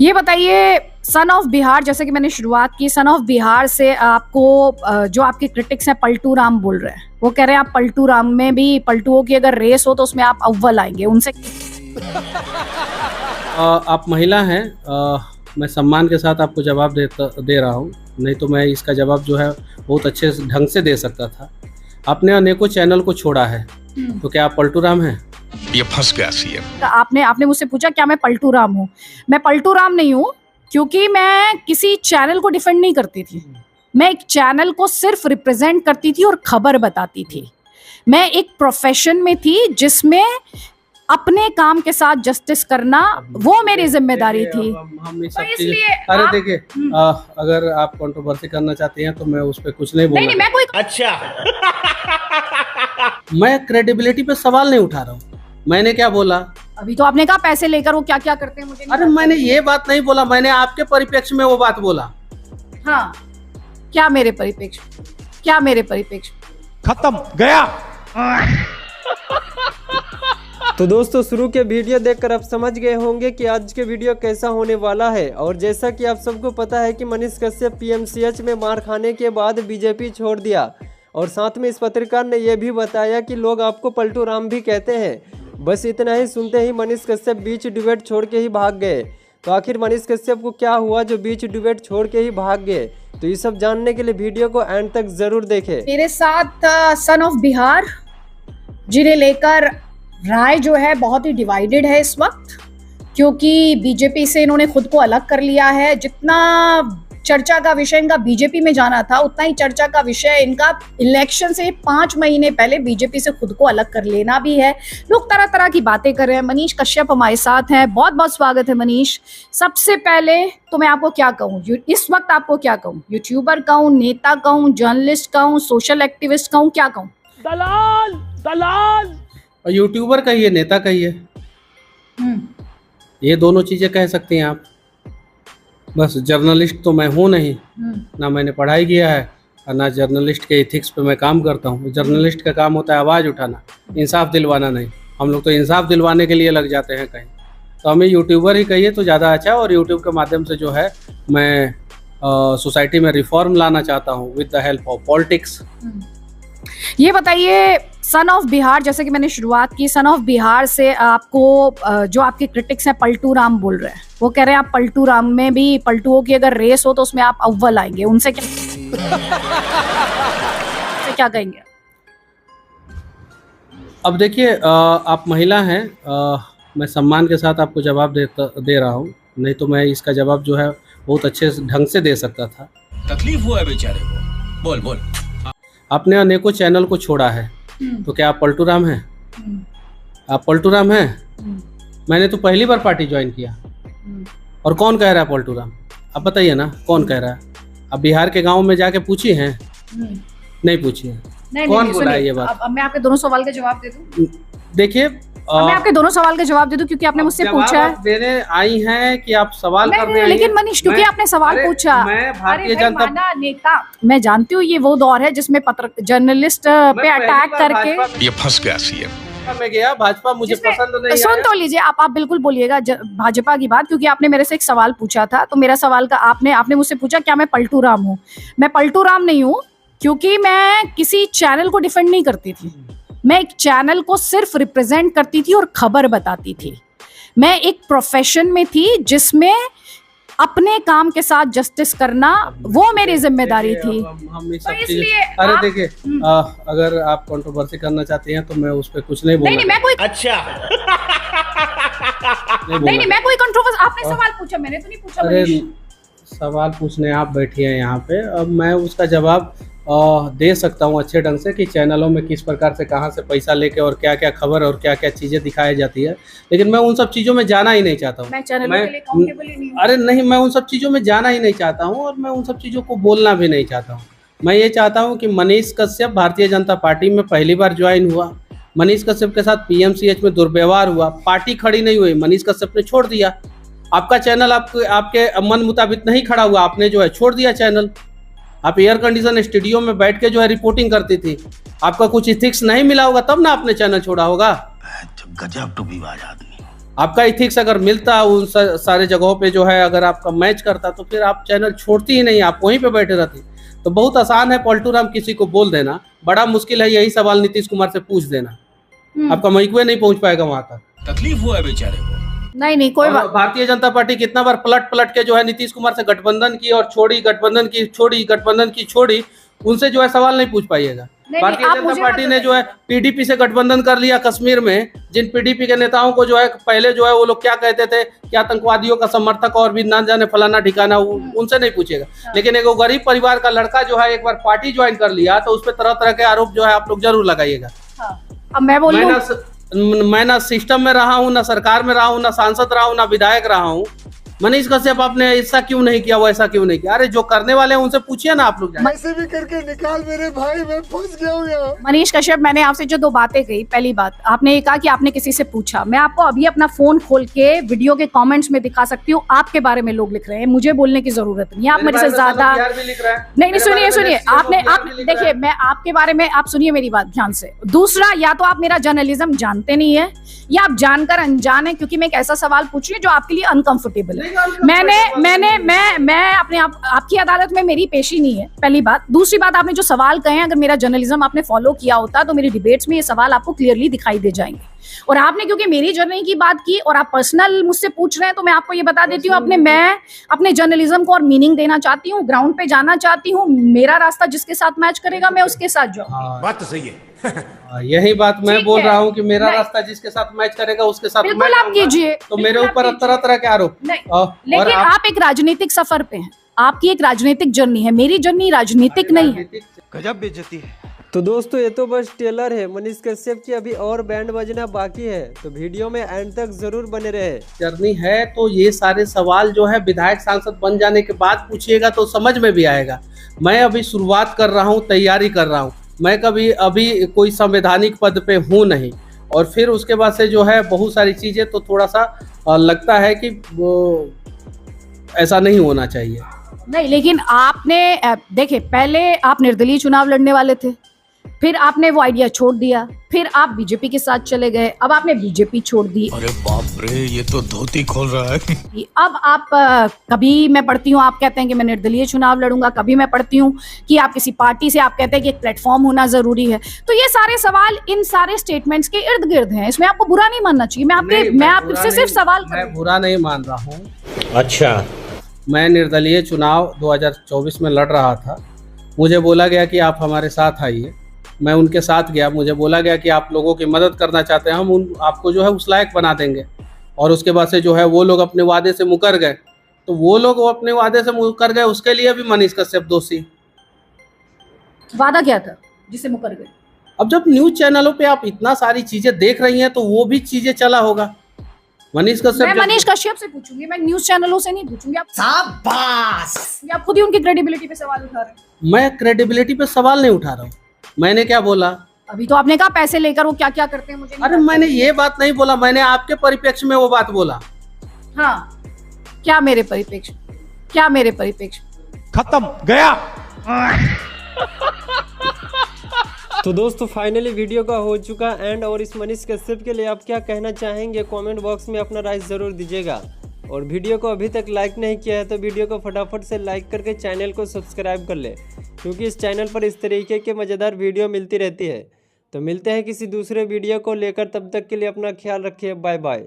ये बताइए, son of Bihar, जैसे कि मैंने शुरुआत की, सन ऑफ बिहार से आपको जो आपके क्रिटिक्स हैं पलटू राम बोल रहे हैं, वो कह रहे हैं आप पलटू राम में भी, पलटुओं की अगर रेस हो तो उसमें आप अव्वल आएंगे। उनसे आप महिला हैं, मैं सम्मान के साथ आपको जवाब दे रहा हूँ, नहीं तो मैं इसका जवाब जो है बहुत अच्छे ढंग से दे सकता था। आपने अनेकों चैनल को छोड़ा है, तो क्या आप पलटू राम हैं? ये फंस गया सीएम। आपने मुझसे पूछा क्या मैं पलटू राम हूँ। मैं पलटू राम नहीं हूँ, क्योंकि मैं किसी चैनल को डिफेंड नहीं करती थी। मैं एक चैनल को सिर्फ रिप्रेजेंट करती थी और खबर बताती थी। मैं एक प्रोफेशन में थी जिसमें अपने काम के साथ जस्टिस करना वो मेरी जिम्मेदारी थी। हम तो इसलिए अरे देखिए, अगर आप कंट्रोवर्सी करना चाहती हैं तो मैं उस पर कुछ नहीं बोलूंगा। नहीं, मैं कोई अच्छा मैं क्रेडिबिलिटी पे सवाल नहीं उठा रहा हूँ। मैंने क्या बोला? अभी तो आपने कहा पैसे लेकर वो क्या क्या करते हैं मुझे नहीं अरे पता। मैंने ये बात नहीं बोला, मैंने आपके परिप्रेक्ष्य में वो बात बोला। हाँ, क्या मेरे परिप्रेक्ष्य खत्म गया। तो दोस्तों, शुरू के वीडियो देखकर आप समझ गए होंगे कि आज के वीडियो कैसा होने वाला है। और जैसा कि आप सबको पता है कि मनीष कश्यप पीएमसीएच में मार खाने के बाद बीजेपी छोड़ दिया, और साथ में इस पत्रकार ने यह भी बताया कि लोग आपको पलटू राम भी कहते हैं। बस इतना ही सुनते ही मनीष कश्यप बीच डिबेट छोड़ के ही भाग गए। तो आखिर मनीष कश्यप को क्या हुआ जो बीच डिबेट छोड़ के ही भाग गए? तो ये सब जानने के लिए वीडियो को एंड तक जरूर देखें। मेरे साथ सन ऑफ बिहार, जिन्हें लेकर राय जो है बहुत ही डिवाइडेड है इस वक्त, क्योंकि बीजेपी से इन्होंने खुद को अलग कर लिया है। जितना चर्चा का विषय इनका बीजेपी में जाना था, उतना ही चर्चा का विषय इनका इलेक्शन से 5 महीने पहले बीजेपी से खुद को अलग कर लेना भी है। लोग तरह तरह की बातें कर रहे हैं। मनीष कश्यप हमारे साथ हैं, बहुत बहुत स्वागत है मनीष। सबसे पहले तो मैं आपको क्या कहूँ इस वक्त, आपको क्या कहूँ? यूट्यूबर कहूँ, नेता कहूँ, जर्नलिस्ट कहूँ, सोशल एक्टिविस्ट कहूँ, क्या कहूँ? दलाल और यूट्यूबर कहिए, नेता कहिए, ये दोनों चीजें कह सकती हैं आप। बस जर्नलिस्ट तो मैं हूँ नहीं, ना मैंने पढ़ाई किया है और ना जर्नलिस्ट के एथिक्स पे मैं काम करता हूँ। जर्नलिस्ट का काम होता है आवाज़ उठाना, इंसाफ दिलवाना नहीं। हम लोग तो इंसाफ दिलवाने के लिए लग जाते हैं कहीं। तो हमें यूट्यूबर ही कहिए तो ज़्यादा अच्छा। और यूट्यूब के माध्यम से जो है मैं सोसाइटी में रिफॉर्म लाना चाहता हूँ with the help of politics. ये बताइए, सन ऑफ बिहार, जैसे कि मैंने शुरुआत की, सन ऑफ बिहार से आपको जो आपके क्रिटिक्स हैं पलटू राम बोल रहे हैं, वो कह रहे हैं आप पलटू राम में भी, पलटुओं की अगर रेस हो तो उसमें आप अव्वल आएंगे। उनसे क्या कहेंगे? अब देखिए, आप महिला हैं, मैं सम्मान के साथ आपको जवाब दे रहा हूँ, नहीं तो मैं इसका जवाब जो है बहुत अच्छे ढंग से दे सकता था। तकलीफ हुआ है बेचारे को। बोल आपने अनेकों चैनल को छोड़ा है, तो क्या आप पलटू राम हैं? आप पलटू राम हैं? मैंने तो पहली बार पार्टी ज्वाइन किया। और कौन कह रहा है पलटू राम? आप बताइए ना, कौन कह रहा है? आप बिहार के गांव में जाके पूछी हैं? नहीं पूछी है। कौन बोला है ये बात? अब मैं आपके दोनों सवाल का जवाब दे दूं? देखिए, मैं आपके दोनों सवाल का जवाब दे दूं क्योंकि आपने मुझसे पूछा है। देने आई हैं कि आप सवाल कर रहे हैं? लेकिन मनीष, क्योंकि आपने सवाल पूछा। मैं भारतीय जनता नेता, मैं जानती हूँ ये वो दौर है जिसमें जर्नलिस्ट पे अटैक करके ये फंस गया सीएम। में गया। भाजपा मुझे पसंद नहीं। सुन तो लीजिए, आप बिल्कुल बोलिएगा भाजपा की बात, क्योंकि आपने मेरे से एक सवाल पूछा था। तो मेरा सवाल का आपने मुझसे पूछा क्या मैं पलटू राम हूँ। मैं पलटू राम नहीं हूँ, क्योंकि मैं किसी चैनल को डिफेंड नहीं करती थी। मैं एक चैनल को सिर्फ रिप्रेजेंट करती थी और खबर बताती थी। मैं एक प्रोफेशन में थी जिसमें अपने काम के साथ जस्टिस करना वो मेरी जिम्मेदारी थी। तो इसलिए अरे देखिए, अगर आप कंट्रोवर्सी करना चाहती हैं तो मैं उस पर कुछ नहीं बोलूंगा। नहीं, मैं कोई अच्छा नहीं, मैं कोई कंट्रोवर्सी। आपने सवाल पूछा, मैंने तो नहीं पूछा। अरे सवाल पूछने आप बैठी हैं यहाँ पे, अब मैं उसका जवाब दे सकता हूँ अच्छे ढंग से कि चैनलों में किस प्रकार से, कहाँ से पैसा लेके और क्या क्या खबर और क्या क्या चीज़ें दिखाई जाती है। लेकिन मैं उन सब चीज़ों में जाना ही नहीं चाहता हूँ। मैं चैनलों के लिए अकाउंटेबल ही नहीं हूँ। अरे नहीं, मैं उन सब चीज़ों में जाना ही नहीं चाहता हूँ और मैं उन सब चीज़ों को बोलना भी नहीं चाहता हूँ। मैं ये चाहता हूँ कि मनीष कश्यप भारतीय जनता पार्टी में पहली बार ज्वाइन हुआ। मनीष कश्यप के साथ पीएमसीएच में दुर्व्यवहार हुआ, पार्टी खड़ी नहीं हुई, मनीष कश्यप ने छोड़ दिया। आपका चैनल आपके मन मुताबिक नहीं खड़ा हुआ, आपने जो है छोड़ दिया चैनल। आप एयर कंडीशन स्टूडियो में बैठ के जो है रिपोर्टिंग करती थी, आपका कुछ इथिक्स नहीं मिला होगा तब ना आपने चैनल छोड़ा होगा। गजब टू भी बाज आदमी। आपका इथिक्स अगर मिलता उन सारे जगहों पे जो है, अगर आपका मैच करता, तो फिर आप चैनल छोड़ती ही नहीं, आप वहीं पे बैठे रहती। तो बहुत आसान है पलटू राम किसी को बोल देना, बड़ा मुश्किल है यही सवाल नीतीश कुमार से पूछ देना, आपका मैक्वे नहीं पहुंच पाएगा वहां तक। तकलीफ हुआ है बेचारे को। नहीं कोई बात। भारतीय जनता पार्टी कितना बार पलट के जो है नीतीश कुमार से गठबंधन की और छोड़ी, गठबंधन की छोड़ी, उनसे जो है सवाल नहीं पूछ पाइएगा। भारतीय जनता पार्टी ने जो है पीडीपी से गठबंधन कर लिया कश्मीर में, जिन पीडीपी के नेताओं को जो है पहले जो है वो लोग क्या कहते थे कि आतंकवादियों का समर्थक और भी ना जाने फलाना ठिकाना, उनसे नहीं पूछेगा। लेकिन एक गरीब परिवार का लड़का जो है एक बार पार्टी ज्वाइन कर लिया तो उस पर तरह तरह के आरोप जो है आप लोग जरूर लगाइएगा। अब मैं बोलूं, मैं ना सिस्टम में रहा हूँ, ना सरकार में रहा हूँ, ना सांसद रहा हूँ, ना विधायक रहा हूँ। मनीष कश्यप आपने ऐसा क्यों नहीं किया, वैसा क्यों नहीं किया? अरे जो करने वाले हैं उनसे पूछिए ना आप लोग। ऐसे भी करके निकाल मेरे भाई, मैं फंस गया हूँ यहाँ। मनीष कश्यप, मैंने आपसे जो 2 बातें कही, पहली बात आपने ये कहा कि आपने किसी से पूछा। मैं आपको अभी अपना फोन खोल के वीडियो के कमेंट्स में दिखा सकती हूँ, आपके बारे में लोग लिख रहे हैं, मुझे बोलने की जरूरत नहीं है। आप मेरे से ज्यादा नहीं, सुनिए आपने, आप देखिए, मैं आपके बारे में, आप सुनिए मेरी बात ध्यान से। दूसरा, या तो आप मेरा जर्नलिज्म जानते नहीं है या आप जानकर अनजान है, क्योंकि मैं एक ऐसा सवाल पूछ रही हूँ जो आपके लिए अनकंफर्टेबल है। मैं अपने आपकी अदालत में मेरी पेशी नहीं है, पहली बात। दूसरी बात, आपने जो सवाल कहे हैं, अगर मेरा जर्नलिज्म आपने फॉलो किया होता तो मेरी डिबेट्स में ये सवाल आपको क्लियरली दिखाई दे जाएंगे। और आपने क्योंकि मेरी जर्नी की बात की और आप पर्सनल मुझसे पूछ रहे हैं, तो मैं आपको ये बता देती हूँ, मैं अपने जर्नलिज्म को और मीनिंग देना चाहती हूँ, ग्राउंड पे जाना चाहती हूँ। मेरा रास्ता जिसके साथ मैच करेगा मैं उसके साथ जाऊँ। बात तो सही है। यही बात मैं बोल रहा हूँ कि मेरा रास्ता जिसके साथ मैच करेगा उसके साथ बिल्कुल आप कीजिए। तो मेरे ऊपर तरह तरह के आरोप। लेकिन आप एक राजनीतिक सफर पे हैं, आपकी एक राजनीतिक जर्नी है, मेरी जर्नी राजनीतिक नहीं है। गजब बेइज्जती है। तो दोस्तों ये तो बस ट्रेलर है, मनीष कश्यप की अभी और बैंड बजना बाकी है, तो वीडियो में एंड तक जरूर बने रहे। जर्नी है तो ये सारे सवाल जो है विधायक सांसद बन जाने के बाद पूछिएगा तो समझ में भी आएगा। मैं अभी शुरुआत कर रहा हूँ, तैयारी कर रहा हूँ, मैं कभी अभी कोई संवैधानिक पद पे हूँ नहीं, और फिर उसके बाद से जो है बहुत सारी चीजें तो थोड़ा सा लगता है कि ऐसा नहीं होना चाहिए। नहीं, लेकिन आपने देखिए, पहले आप निर्दलीय चुनाव लड़ने वाले थे, फिर आपने वो आइडिया छोड़ दिया, फिर आप बीजेपी के साथ चले गए, अब आपने बीजेपी छोड़ दी। अरे बाप रे, ये तो धोती खोल रहा है। अब आप कभी मैं पढ़ती हूँ आप कहते हैं कि मैं निर्दलीय चुनाव लड़ूंगा, कभी मैं पढ़ती हूँ कि आप किसी पार्टी से, आप कहते हैं कि एक प्लेटफॉर्म होना जरूरी है। तो ये सारे सवाल इन सारे स्टेटमेंट्स के इर्द गिर्द हैं, इसमें आपको बुरा नहीं मानना चाहिए। मैं आपसे सिर्फ सवाल, मैं बुरा नहीं मान रहा हूँ। अच्छा, मैं निर्दलीय चुनाव 2024 में लड़ रहा था, मुझे बोला गया कि आप हमारे साथ आइए, मैं उनके साथ गया। मुझे बोला गया कि आप लोगों की मदद करना चाहते हैं, हम आपको जो है उस लायक बना देंगे। और उसके बाद से जो है वो लोग अपने वादे से मुकर गए, तो वो लोग अपने वादे से मुकर गए, उसके लिए भी मनीष कश्यप दोषी। वादा क्या था जिससे मुकर गए? अब जब न्यूज चैनलों पे आप इतना सारी चीजें देख रही हैं तो वो भी चीजें चला होगा। मनीष कश्यप, मैं मनीष कश्यप से पूछूंगी, मैं न्यूज चैनलों से नहीं पूछूंगी। आप शाबाश, आप खुद ही उनकी क्रेडिबिलिटी पे सवाल उठा रहे हैं। मैं क्रेडिबिलिटी पे सवाल नहीं उठा रहा हूँ। मैंने क्या बोला? अभी तो आपने कहा पैसे लेकर वो क्या क्या करते हैं मुझे नहीं। अरे मैंने ये बात नहीं बोला, मैंने आपके परिप्रेक्ष्य में वो बात बोला। हाँ, क्या मेरे परिप्रेक्ष्य, क्या मेरे परिप्रेक्ष्य? खत्म गया। तो दोस्तों फाइनली वीडियो का हो चुका एंड, और इस मनीष कश्यप के लिए आप क्या कहना चाहेंगे कमेंट बॉक्स में अपना राय ज़रूर दीजिएगा। और वीडियो को अभी तक लाइक नहीं किया है तो वीडियो को फटाफट से लाइक करके चैनल को सब्सक्राइब कर ले, क्योंकि इस चैनल पर इस तरीके के मज़ेदार वीडियो मिलती रहती है। तो मिलते हैं किसी दूसरे वीडियो को लेकर, तब तक के लिए अपना ख्याल रखिए, बाय बाय।